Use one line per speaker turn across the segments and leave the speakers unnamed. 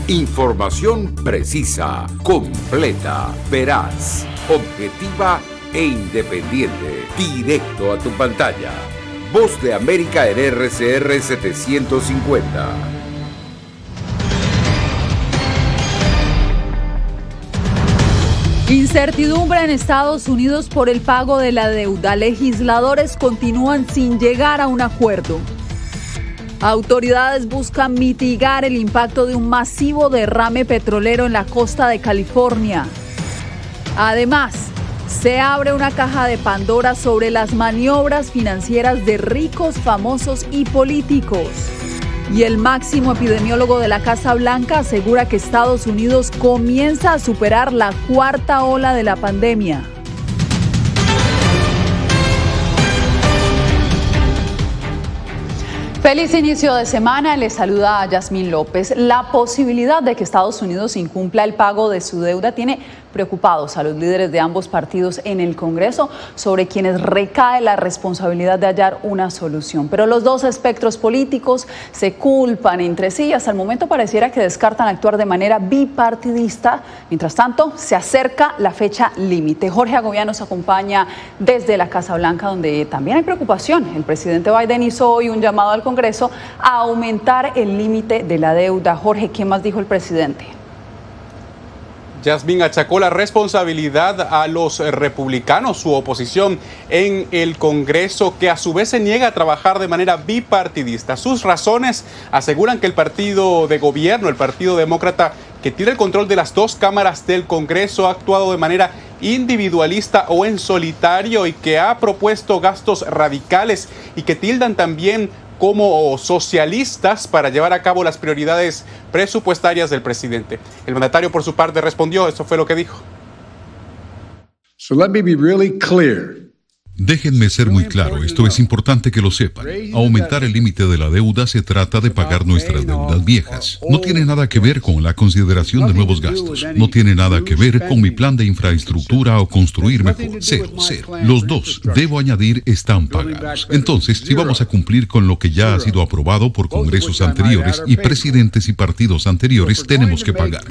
Información precisa, completa, veraz, objetiva e independiente. Directo a tu pantalla. Voz de América en RCR 750.
Incertidumbre en Estados Unidos por el pago de la deuda. Legisladores continúan sin llegar a un acuerdo. Autoridades buscan mitigar el impacto de un masivo derrame petrolero en la costa de California. Además, se abre una caja de Pandora sobre las maniobras financieras de ricos, famosos y políticos. Y el máximo epidemiólogo de la Casa Blanca asegura que Estados Unidos comienza a superar la cuarta ola de la pandemia. Feliz inicio de semana, les saluda a Yasmín López. La posibilidad de que Estados Unidos incumpla el pago de su deuda tiene preocupados a los líderes de ambos partidos en el Congreso, sobre quienes recae la responsabilidad de hallar una solución. Pero los dos espectros políticos se culpan entre sí y hasta el momento pareciera que descartan actuar de manera bipartidista. Mientras tanto, se acerca la fecha límite. Jorge Agobián nos acompaña desde la Casa Blanca, donde también hay preocupación. El presidente Biden hizo hoy un llamado al Congreso a aumentar el límite de la deuda. Jorge, ¿qué más dijo el presidente?
Yasmín achacó la responsabilidad a los republicanos, su oposición en el Congreso, que a su vez se niega a trabajar de manera bipartidista. Sus razones aseguran que el partido de gobierno, el Partido Demócrata, que tiene el control de las dos cámaras del Congreso, ha actuado de manera individualista o en solitario y que ha propuesto gastos radicales y que tildan también como socialistas para llevar a cabo las prioridades presupuestarias del presidente. El mandatario, por su parte, respondió. Esto fue lo que dijo.
So let me be really clear.
Déjenme ser muy claro, esto es importante que lo sepan. Aumentar el límite de la deuda se trata de pagar nuestras deudas viejas. No tiene nada que ver con la consideración de nuevos gastos. No tiene nada que ver con mi plan de infraestructura o construir mejor. Cero. Los dos, debo añadir, están pagados. Entonces, si vamos a cumplir con lo que ya ha sido aprobado por congresos anteriores y presidentes y partidos anteriores, tenemos que pagar.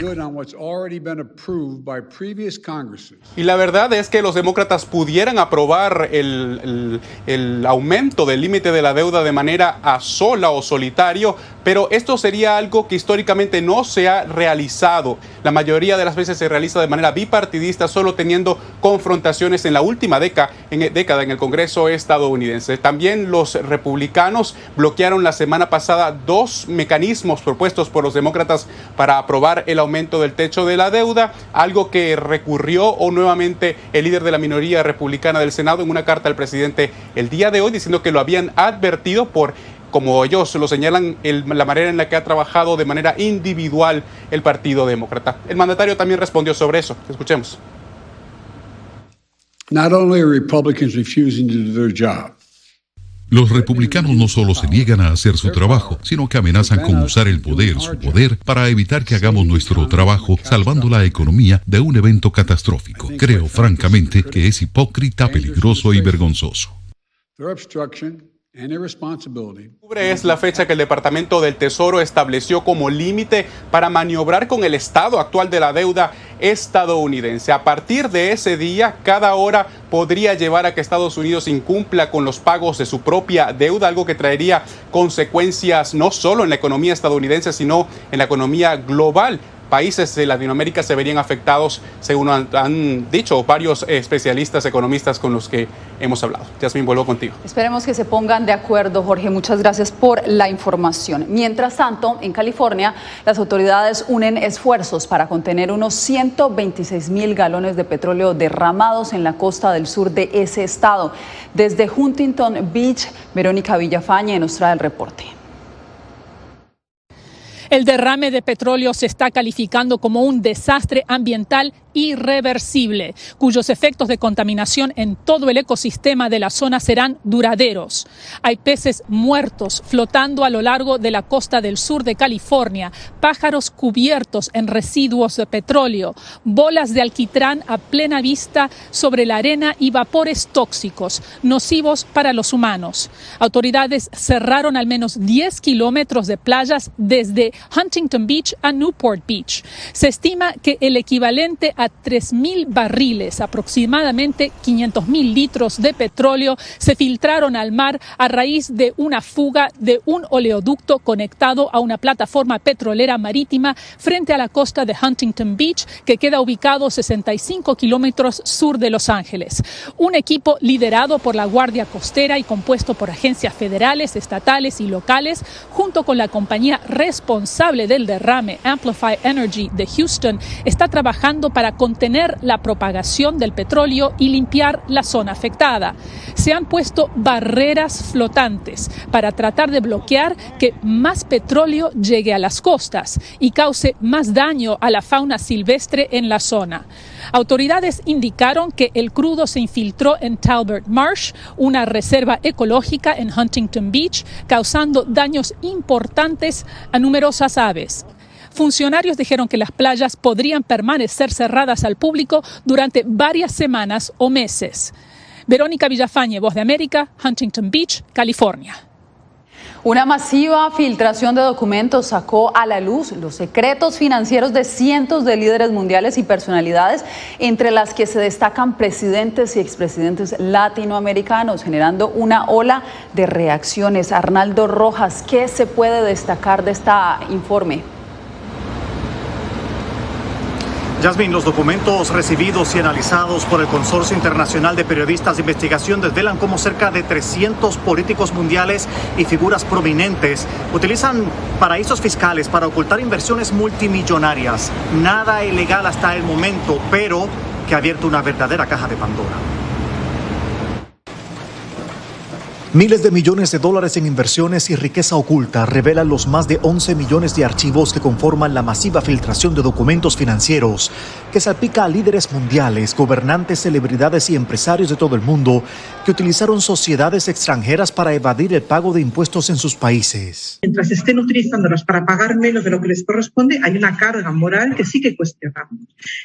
Y la verdad es que los demócratas pudieran aprobar el aumento del límite de la deuda de manera a sola o solitario, pero esto sería algo que históricamente no se ha realizado. La mayoría de las veces se realiza de manera bipartidista, solo teniendo confrontaciones en la última década en el Congreso estadounidense. También los republicanos bloquearon la semana pasada dos mecanismos propuestos por los demócratas para aprobar el aumento del techo de la deuda, algo que recurrió o nuevamente el líder de la minoría republicana del Senado en una carta al presidente el día de hoy, diciendo que lo habían advertido por, como ellos lo señalan, la manera en la que ha trabajado de manera individual el Partido Demócrata. El mandatario también respondió sobre eso. Escuchemos.
Not only are Republicans refusing to do their job.
Los republicanos no solo se niegan a hacer su trabajo, sino que amenazan con usar el poder, su poder, para evitar que hagamos nuestro trabajo, salvando la economía de un evento catastrófico. Creo, francamente, que es hipócrita, peligroso y vergonzoso.
Octubre es la fecha que el Departamento del Tesoro estableció como límite para maniobrar con el estado actual de la deuda estadounidense. A partir de ese día, cada hora podría llevar a que Estados Unidos incumpla con los pagos de su propia deuda, algo que traería consecuencias no solo en la economía estadounidense, sino en la economía global. Países de Latinoamérica se verían afectados, según han dicho varios especialistas, economistas con los que hemos hablado. Yasmín, vuelvo contigo.
Esperemos que se pongan de acuerdo, Jorge. Muchas gracias por la información. Mientras tanto, en California, las autoridades unen esfuerzos para contener unos 126,000 galones de petróleo derramados en la costa del sur de ese estado. Desde Huntington Beach, Verónica Villafañe nos trae el reporte.
El derrame de petróleo se está calificando como un desastre ambiental irreversible, cuyos efectos de contaminación en todo el ecosistema de la zona serán duraderos. Hay peces muertos flotando a lo largo de la costa del sur de California, pájaros cubiertos en residuos de petróleo, bolas de alquitrán a plena vista sobre la arena y vapores tóxicos, nocivos para los humanos. Autoridades cerraron al menos 10 kilómetros de playas desde Huntington Beach a Newport Beach. Se estima que el equivalente a 3.000 barriles, aproximadamente 500.000 litros de petróleo, se filtraron al mar a raíz de una fuga de un oleoducto conectado a una plataforma petrolera marítima frente a la costa de Huntington Beach, que queda ubicado 65 kilómetros sur de Los Ángeles. Un equipo liderado por la Guardia Costera y compuesto por agencias federales, estatales y locales, junto con la compañía responsable del derrame, Amplify Energy de Houston, está trabajando para contener la propagación del petróleo y limpiar la zona afectada. Se han puesto barreras flotantes para tratar de bloquear que más petróleo llegue a las costas y cause más daño a la fauna silvestre en la zona. Autoridades indicaron que el crudo se infiltró en Talbert Marsh, una reserva ecológica en Huntington Beach, causando daños importantes a numerosas aves. Funcionarios dijeron que las playas podrían permanecer cerradas al público durante varias semanas o meses. Verónica Villafañe, Voz de América, Huntington Beach, California.
Una masiva filtración de documentos sacó a la luz los secretos financieros de cientos de líderes mundiales y personalidades, entre las que se destacan presidentes y expresidentes latinoamericanos, generando una ola de reacciones. Arnaldo Rojas, ¿qué se puede destacar de este informe?
Yasmin, los documentos recibidos y analizados por el Consorcio Internacional de Periodistas de Investigación desvelan cómo cerca de 300 políticos mundiales y figuras prominentes utilizan paraísos fiscales para ocultar inversiones multimillonarias. Nada ilegal hasta el momento, pero que ha abierto una verdadera caja de Pandora. Miles de millones de dólares en inversiones y riqueza oculta revelan los más de 11 millones de archivos que conforman la masiva filtración de documentos financieros que salpica a líderes mundiales, gobernantes, celebridades y empresarios de todo el mundo que utilizaron sociedades extranjeras para evadir el pago de impuestos en sus países.
Mientras estén utilizándolos para pagar menos de lo que les corresponde, hay una carga moral que sí que cuestionamos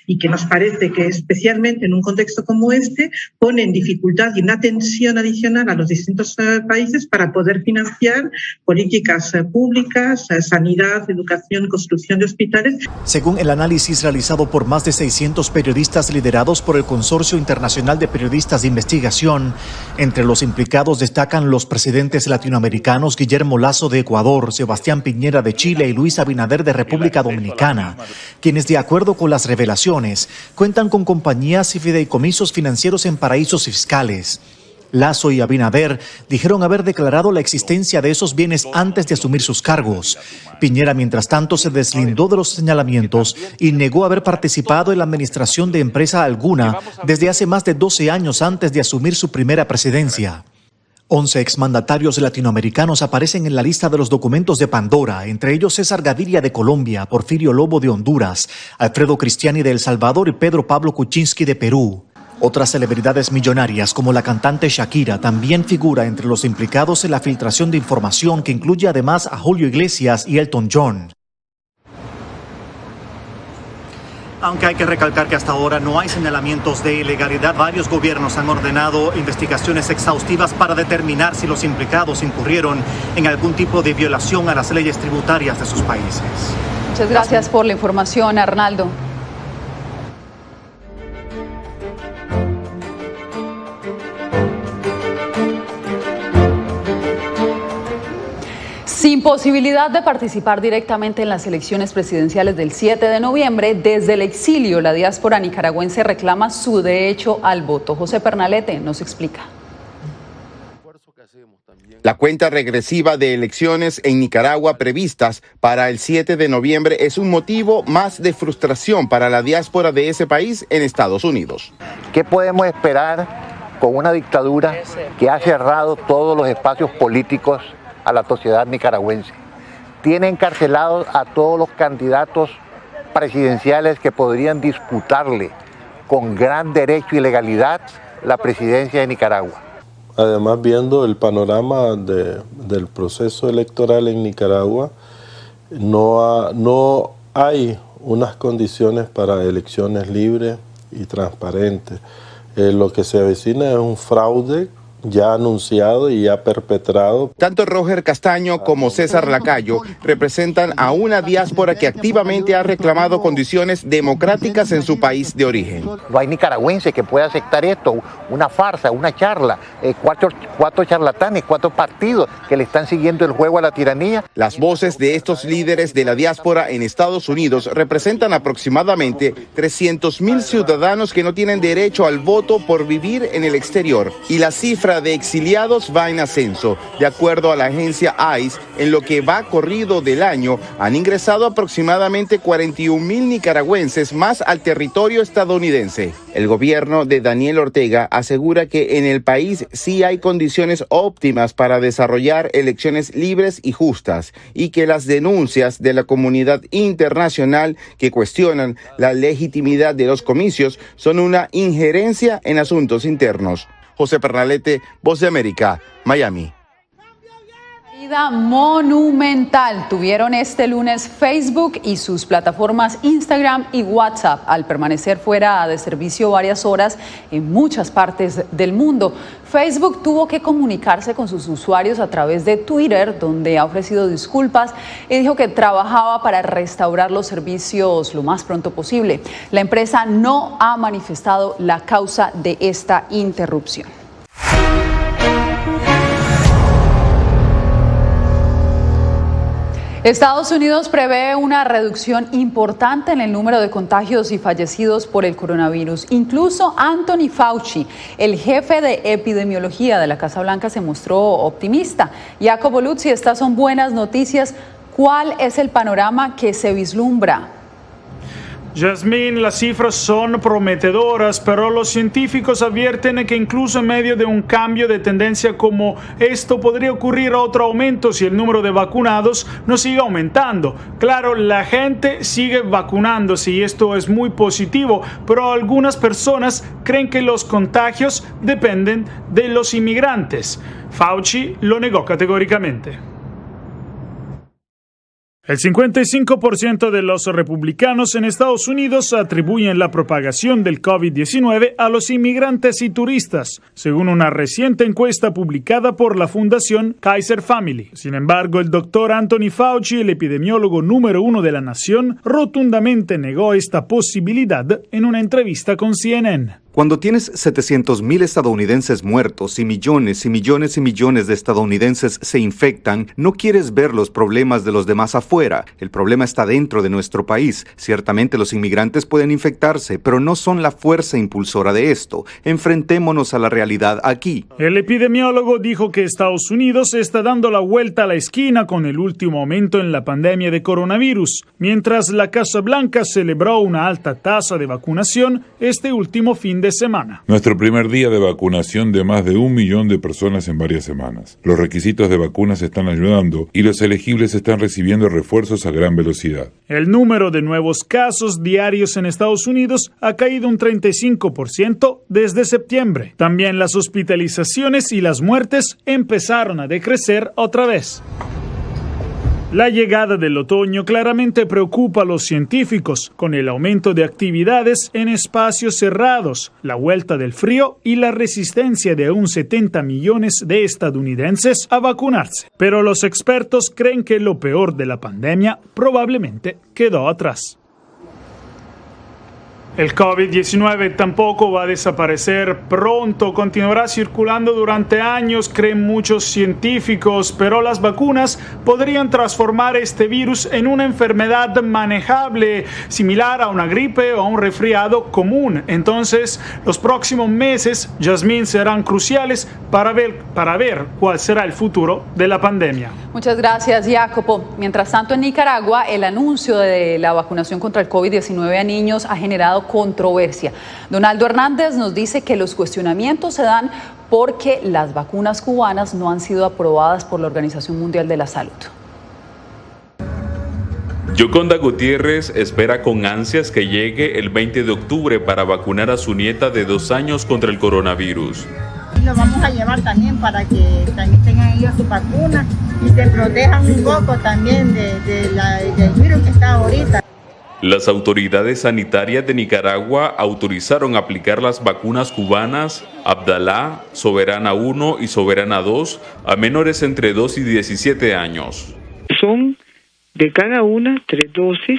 y que nos parece que, especialmente en un contexto como este, pone en dificultad y una tensión adicional a los distintos países para poder financiar políticas públicas, sanidad, educación, construcción de hospitales.
Según el análisis realizado por más de 600 periodistas liderados por el Consorcio Internacional de Periodistas de Investigación, entre los implicados destacan los presidentes latinoamericanos Guillermo Lasso de Ecuador, Sebastián Piñera de Chile y Luis Abinader de República Dominicana, quienes, de acuerdo con las revelaciones, cuentan con compañías y fideicomisos financieros en paraísos fiscales. Lasso y Abinader dijeron haber declarado la existencia de esos bienes antes de asumir sus cargos. Piñera, mientras tanto, se deslindó de los señalamientos y negó haber participado en la administración de empresa alguna desde hace más de 12 años antes de asumir su primera presidencia. 11 exmandatarios latinoamericanos aparecen en la lista de los documentos de Pandora, entre ellos César Gaviria de Colombia, Porfirio Lobo de Honduras, Alfredo Cristiani de El Salvador y Pedro Pablo Kuczynski de Perú. Otras celebridades millonarias, como la cantante Shakira, también figura entre los implicados en la filtración de información que incluye además a Julio Iglesias y Elton John. Aunque hay que recalcar que hasta ahora no hay señalamientos de ilegalidad, varios gobiernos han ordenado investigaciones exhaustivas para determinar si los implicados incurrieron en algún tipo de violación a las leyes tributarias de sus países.
Muchas gracias por la información, Arnaldo. Sin posibilidad de participar directamente en las elecciones presidenciales del 7 de noviembre, desde el exilio, la diáspora nicaragüense reclama su derecho al voto. José Pernalete nos explica.
La cuenta regresiva de elecciones en Nicaragua previstas para el 7 de noviembre es un motivo más de frustración para la diáspora de ese país en Estados Unidos.
¿Qué podemos esperar con una dictadura que ha cerrado todos los espacios políticos a la sociedad nicaragüense? Tiene encarcelados a todos los candidatos presidenciales que podrían disputarle con gran derecho y legalidad la presidencia de Nicaragua.
Además, viendo el panorama del proceso electoral en Nicaragua, no hay unas condiciones para elecciones libres y transparentes. Lo que se avecina es un fraude ya anunciado y ya perpetrado.
Tanto Roger Castaño como César Lacayo representan a una diáspora que activamente ha reclamado condiciones democráticas en su país de origen.
No hay nicaragüense que pueda aceptar esto, una farsa, una charla, cuatro charlatanes, 4 partidos que le están siguiendo el juego a la tiranía.
Las voces de estos líderes de la diáspora en Estados Unidos representan aproximadamente 300,000 ciudadanos que no tienen derecho al voto por vivir en el exterior, y la cifra de exiliados va en ascenso. De acuerdo a la agencia ICE, en lo que va corrido del año, han ingresado aproximadamente 41,000 nicaragüenses más al territorio estadounidense. El gobierno de Daniel Ortega asegura que en el país sí hay condiciones óptimas para desarrollar elecciones libres y justas, y que las denuncias de la comunidad internacional que cuestionan la legitimidad de los comicios son una injerencia en asuntos internos. José Pernalete, Voz de América, Miami.
Caída monumental tuvieron este lunes Facebook y sus plataformas Instagram y WhatsApp al permanecer fuera de servicio varias horas en muchas partes del mundo. Facebook tuvo que comunicarse con sus usuarios a través de Twitter, donde ha ofrecido disculpas y dijo que trabajaba para restaurar los servicios lo más pronto posible. La empresa no ha manifestado la causa de esta interrupción. Estados Unidos prevé una reducción importante en el número de contagios y fallecidos por el coronavirus. Incluso Anthony Fauci, el jefe de epidemiología de la Casa Blanca, se mostró optimista. Jacopo Luzzi, estas son buenas noticias. ¿Cuál es el panorama que se vislumbra?
Yasmín, las cifras son prometedoras, pero los científicos advierten que incluso en medio de un cambio de tendencia como esto podría ocurrir otro aumento si el número de vacunados no sigue aumentando. Claro, la gente sigue vacunándose y esto es muy positivo, pero algunas personas creen que los contagios dependen de los inmigrantes. Fauci lo negó categóricamente. El 55% de los republicanos en Estados Unidos atribuyen la propagación del COVID-19 a los inmigrantes y turistas, según una reciente encuesta publicada por la Fundación Kaiser Family. Sin embargo, el doctor Anthony Fauci, el epidemiólogo número 1 de la nación, rotundamente negó esta posibilidad en una entrevista con CNN.
Cuando tienes 700,000 estadounidenses muertos y millones y millones y millones de estadounidenses se infectan, no quieres ver los problemas de los demás afuera. El problema está dentro de nuestro país. Ciertamente los inmigrantes pueden infectarse, pero no son la fuerza impulsora de esto. Enfrentémonos a la realidad aquí.
El epidemiólogo dijo que Estados Unidos está dando la vuelta a la esquina con el último aumento en la pandemia de coronavirus, mientras la Casa Blanca celebró una alta tasa de vacunación este último fin de semana.
Nuestro primer día de vacunación de más de 1 millón de personas en varias semanas. Los requisitos de vacunas están ayudando y los elegibles están recibiendo refuerzos a gran velocidad.
El número de nuevos casos diarios en Estados Unidos ha caído un 35% desde septiembre. También las hospitalizaciones y las muertes empezaron a decrecer otra vez. La llegada del otoño claramente preocupa a los científicos, con el aumento de actividades en espacios cerrados, la vuelta del frío y la resistencia de aún 70 millones de estadounidenses a vacunarse. Pero los expertos creen que lo peor de la pandemia probablemente quedó atrás. El COVID-19 tampoco va a desaparecer pronto, continuará circulando durante años, creen muchos científicos, pero las vacunas podrían transformar este virus en una enfermedad manejable, similar a una gripe o a un resfriado común. Entonces, los próximos meses, Yasmín, serán cruciales para ver cuál será el futuro de la pandemia.
Muchas gracias, Jacopo. Mientras tanto, en Nicaragua, el anuncio de la vacunación contra el COVID-19 a niños ha generado controversia. Donaldo Hernández nos dice que los cuestionamientos se dan porque las vacunas cubanas no han sido aprobadas por la Organización Mundial de la Salud.
Yoconda Gutiérrez espera con ansias que llegue el 20 de octubre para vacunar a su nieta de 2 años contra el coronavirus.
Lo vamos a llevar también para que también tengan ellos su vacuna y se protejan un poco también del virus que está ahorita.
Las autoridades sanitarias de Nicaragua autorizaron aplicar las vacunas cubanas Abdalá, Soberana 1 y Soberana 2 a menores entre 2 y 17 años.
Son de cada una 3 dosis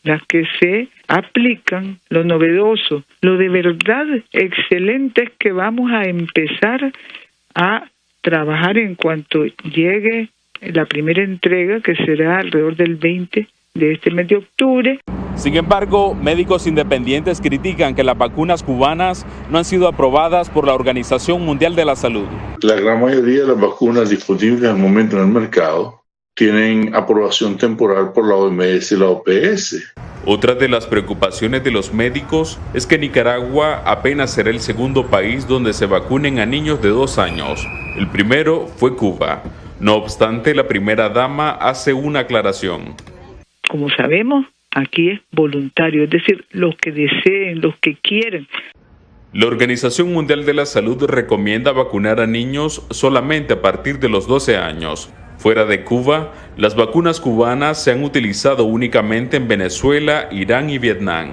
las que se aplican. Lo novedoso, lo de verdad excelente es que vamos a empezar a trabajar en cuanto llegue la primera entrega, que será alrededor del 20 de este mes de octubre.
Sin embargo, médicos independientes critican que las vacunas cubanas no han sido aprobadas por la Organización Mundial de la Salud.
La gran mayoría de las vacunas disponibles al momento en el mercado tienen aprobación temporal por la OMS y la OPS.
Otra de las preocupaciones de los médicos es que Nicaragua apenas será el segundo país donde se vacunen a niños de 2 años. El primero fue Cuba. No obstante, la primera dama hace una aclaración.
Como sabemos, aquí es voluntario, es decir, los que deseen, los que quieren.
La Organización Mundial de la Salud recomienda vacunar a niños solamente a partir de los 12 años. Fuera de Cuba, las vacunas cubanas se han utilizado únicamente en Venezuela, Irán y Vietnam.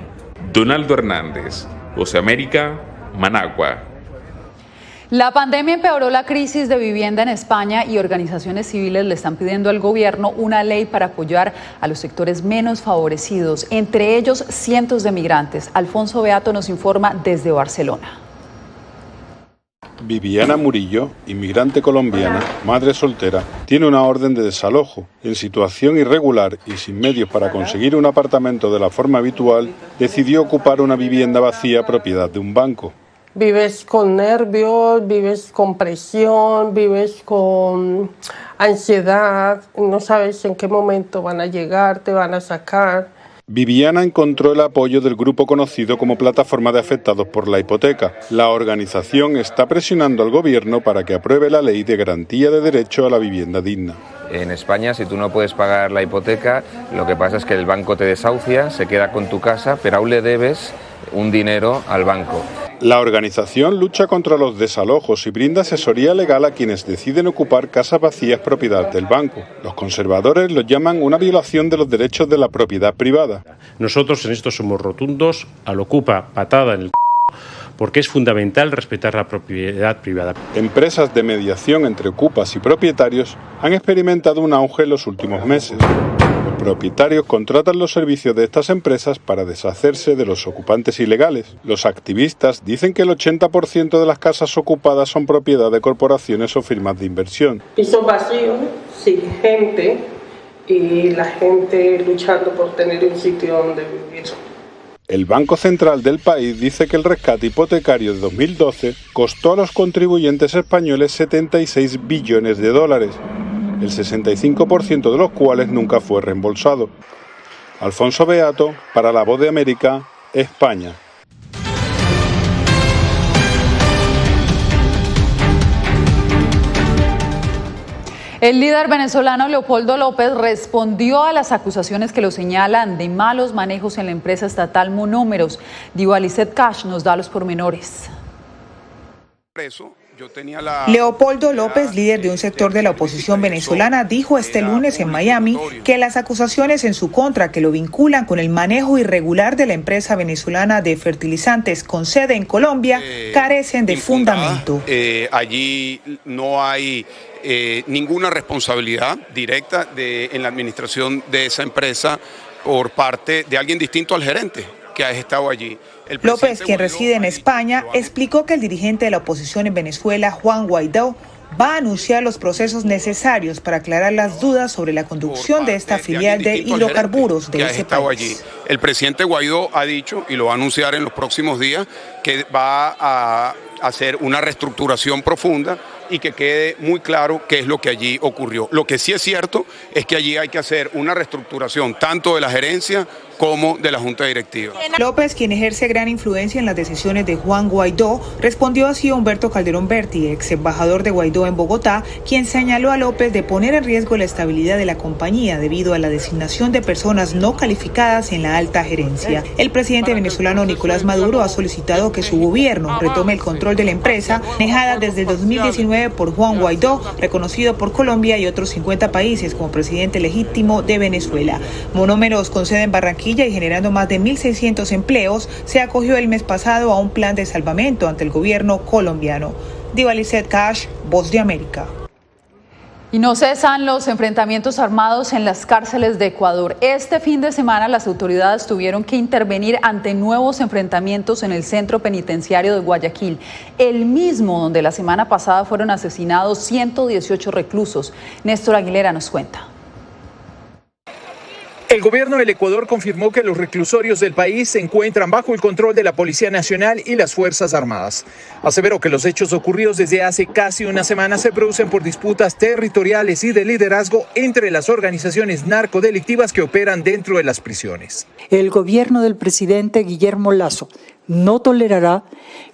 Donaldo Hernández, Voz de América, Managua.
La pandemia empeoró la crisis de vivienda en España y organizaciones civiles le están pidiendo al gobierno una ley para apoyar a los sectores menos favorecidos, entre ellos cientos de migrantes. Alfonso Beato nos informa desde Barcelona.
Viviana Murillo, inmigrante colombiana, madre soltera, tiene una orden de desalojo. En situación irregular y sin medios para conseguir un apartamento de la forma habitual, decidió ocupar una vivienda vacía propiedad de un banco.
Vives con nervios, vives con presión, vives con ansiedad, no sabes en qué momento van a llegar, te van a sacar.
Viviana encontró el apoyo del grupo conocido como Plataforma de Afectados por la Hipoteca. La organización está presionando al gobierno para que apruebe la ley de garantía de derecho a la vivienda digna.
En España, si tú no puedes pagar la hipoteca, lo que pasa es que el banco te desahucia, se queda con tu casa, pero aún le debes un dinero al banco.
La organización lucha contra los desalojos y brinda asesoría legal a quienes deciden ocupar casas vacías propiedad del banco. Los conservadores lo llaman una violación de los derechos de la propiedad privada.
Nosotros en esto somos rotundos, al ocupa patada en el porque es fundamental respetar la propiedad privada.
Empresas de mediación entre ocupas y propietarios han experimentado un auge en los últimos meses. Los propietarios contratan los servicios de estas empresas para deshacerse de los ocupantes ilegales. Los activistas dicen que el 80% de las casas ocupadas son propiedad de corporaciones o firmas de inversión.
Pisos vacíos, sin gente, y la gente luchando por tener un sitio donde vivir.
El Banco Central del país dice que el rescate hipotecario de 2012 costó a los contribuyentes españoles 76 billones de dólares, el 65% de los cuales nunca fue reembolsado. Alfonso Beato, para La Voz de América, España.
El líder venezolano Leopoldo López respondió a las acusaciones que lo señalan de malos manejos en la empresa estatal Monúmeros. Diva Lizeth Cash nos da los pormenores.
Leopoldo López, líder de un sector de la oposición venezolana, dijo este lunes en Miami que las acusaciones en su contra que lo vinculan con el manejo irregular de la empresa venezolana de fertilizantes con sede en Colombia carecen de fundamento.
Allí no hay ninguna responsabilidad directa en la administración de esa empresa por parte de alguien distinto al gerente que ha estado allí.
López, quien reside en España, explicó que el dirigente de la oposición en Venezuela, Juan Guaidó, va a anunciar los procesos necesarios para aclarar las dudas sobre la conducción de esta filial de hidrocarburos de ese país.
El presidente Guaidó ha dicho, y lo va a anunciar en los próximos días, que va a hacer una reestructuración profunda y que quede muy claro qué es lo que allí ocurrió. Lo que sí es cierto es que allí hay que hacer una reestructuración tanto de la gerencia como de la Junta Directiva.
López, quien ejerce gran influencia en las decisiones de Juan Guaidó, respondió así a Humberto Calderón Berti, ex embajador de Guaidó en Bogotá, quien señaló a López de poner en riesgo la estabilidad de la compañía debido a la designación de personas no calificadas en la alta gerencia. El presidente venezolano Nicolás Maduro ha solicitado que su gobierno retome el control de la empresa, manejada desde el 2019 por Juan Guaidó, reconocido por Colombia y otros 50 países como presidente legítimo de Venezuela. Monómeros con sede en Barranquilla y generando más de 1.600 empleos, se acogió el mes pasado a un plan de salvamento ante el gobierno colombiano. Diva Lizeth Cash, Voz de América.
Y no cesan los enfrentamientos armados en las cárceles de Ecuador. Este fin de semana las autoridades tuvieron que intervenir ante nuevos enfrentamientos en el centro penitenciario de Guayaquil, el mismo donde la semana pasada fueron asesinados 118 reclusos. Néstor Aguilera nos cuenta.
El gobierno del Ecuador confirmó que los reclusorios del país se encuentran bajo el control de la Policía Nacional y las Fuerzas Armadas. Aseveró que los hechos ocurridos desde hace casi una semana se producen por disputas territoriales y de liderazgo entre las organizaciones narcodelictivas que operan dentro de las prisiones.
El gobierno del presidente Guillermo Lasso no tolerará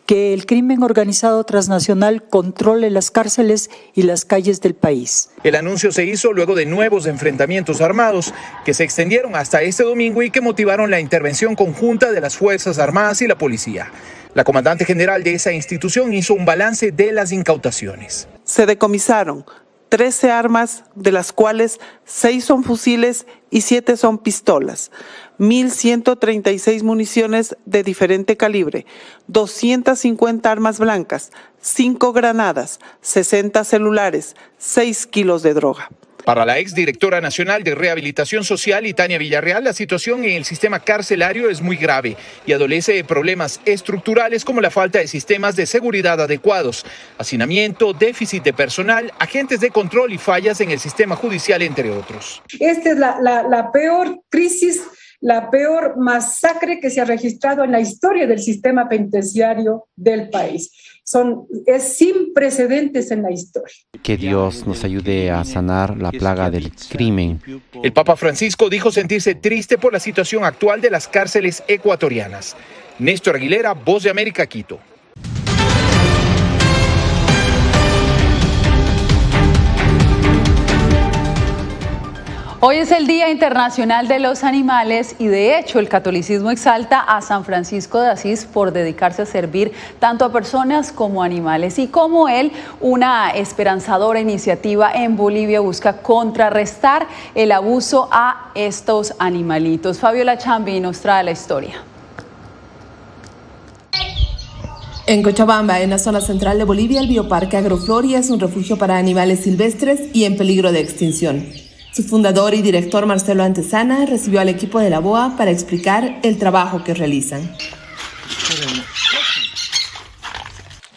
que el crimen organizado transnacional controle las cárceles y las calles del país.
El anuncio se hizo luego de nuevos enfrentamientos armados que se extendieron hasta este domingo y que motivaron la intervención conjunta de las Fuerzas Armadas y la policía. La comandante general de esa institución hizo un balance de las incautaciones.
Se decomisaron 13 armas, de las cuales 6 son fusiles y 7 son pistolas, 1.136 municiones de diferente calibre, 250 armas blancas, 5 granadas, 60 celulares, 6 kilos de droga.
Para la exdirectora nacional de Rehabilitación Social, Tania Villarreal, la situación en el sistema carcelario es muy grave y adolece de problemas estructurales como la falta de sistemas de seguridad adecuados, hacinamiento, déficit de personal, agentes de control y fallas en el sistema judicial, entre otros.
Esta es la peor crisis, la peor masacre que se ha registrado en la historia del sistema penitenciario del país. Es sin precedentes en la historia.
Que Dios nos ayude a sanar la plaga del crimen.
El Papa Francisco dijo sentirse triste por la situación actual de las cárceles ecuatorianas. Néstor Aguilera, Voz de América, Quito.
Hoy es el Día Internacional de los Animales y de hecho el catolicismo exalta a San Francisco de Asís por dedicarse a servir tanto a personas como a animales. Y como él, una esperanzadora iniciativa en Bolivia busca contrarrestar el abuso a estos animalitos. Fabiola Chambi nos trae la historia.
En Cochabamba, en la zona central de Bolivia, el Bioparque Agrofloria es un refugio para animales silvestres y en peligro de extinción. Su fundador y director, Marcelo Antesana, recibió al equipo de la BOA para explicar el trabajo que realizan.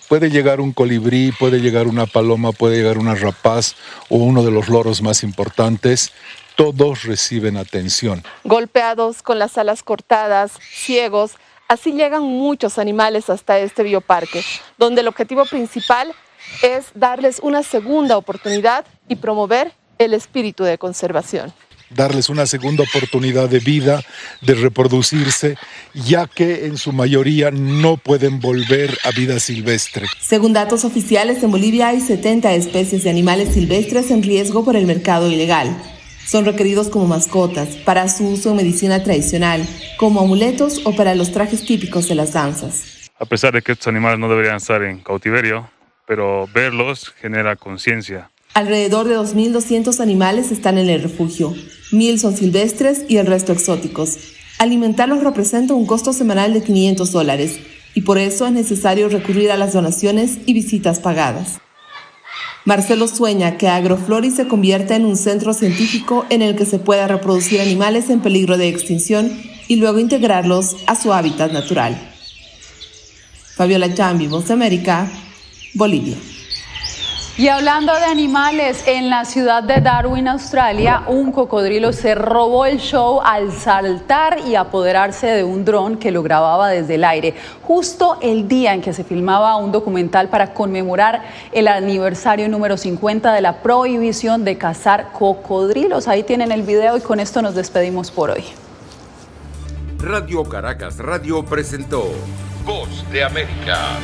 Puede llegar un colibrí, puede llegar una paloma, puede llegar una rapaz o uno de los loros más importantes. Todos reciben atención.
Golpeados, con las alas cortadas, ciegos, así llegan muchos animales hasta este bioparque, donde el objetivo principal es darles una segunda oportunidad y promover el espíritu de conservación.
Darles una segunda oportunidad de vida, de reproducirse, ya que en su mayoría no pueden volver a vida silvestre.
Según datos oficiales, en Bolivia hay 70 especies de animales silvestres en riesgo por el mercado ilegal. Son requeridos como mascotas, para su uso en medicina tradicional, como amuletos o para los trajes típicos de las danzas.
A pesar de que estos animales no deberían estar en cautiverio, pero verlos genera conciencia.
Alrededor de 2.200 animales están en el refugio. 1.000 son silvestres y el resto exóticos. Alimentarlos representa un costo semanal de $500 y por eso es necesario recurrir a las donaciones y visitas pagadas. Marcelo sueña que Agroflori se convierta en un centro científico en el que se pueda reproducir animales en peligro de extinción y luego integrarlos a su hábitat natural. Fabiola Chambi, Voz de América, Bolivia.
Y hablando de animales, en la ciudad de Darwin, Australia, un cocodrilo se robó el show al saltar y apoderarse de un dron que lo grababa desde el aire, justo el día en que se filmaba un documental para conmemorar el aniversario número 50 de la prohibición de cazar cocodrilos. Ahí tienen el video y con esto nos despedimos por hoy.
Radio Caracas Radio presentó Voz de América.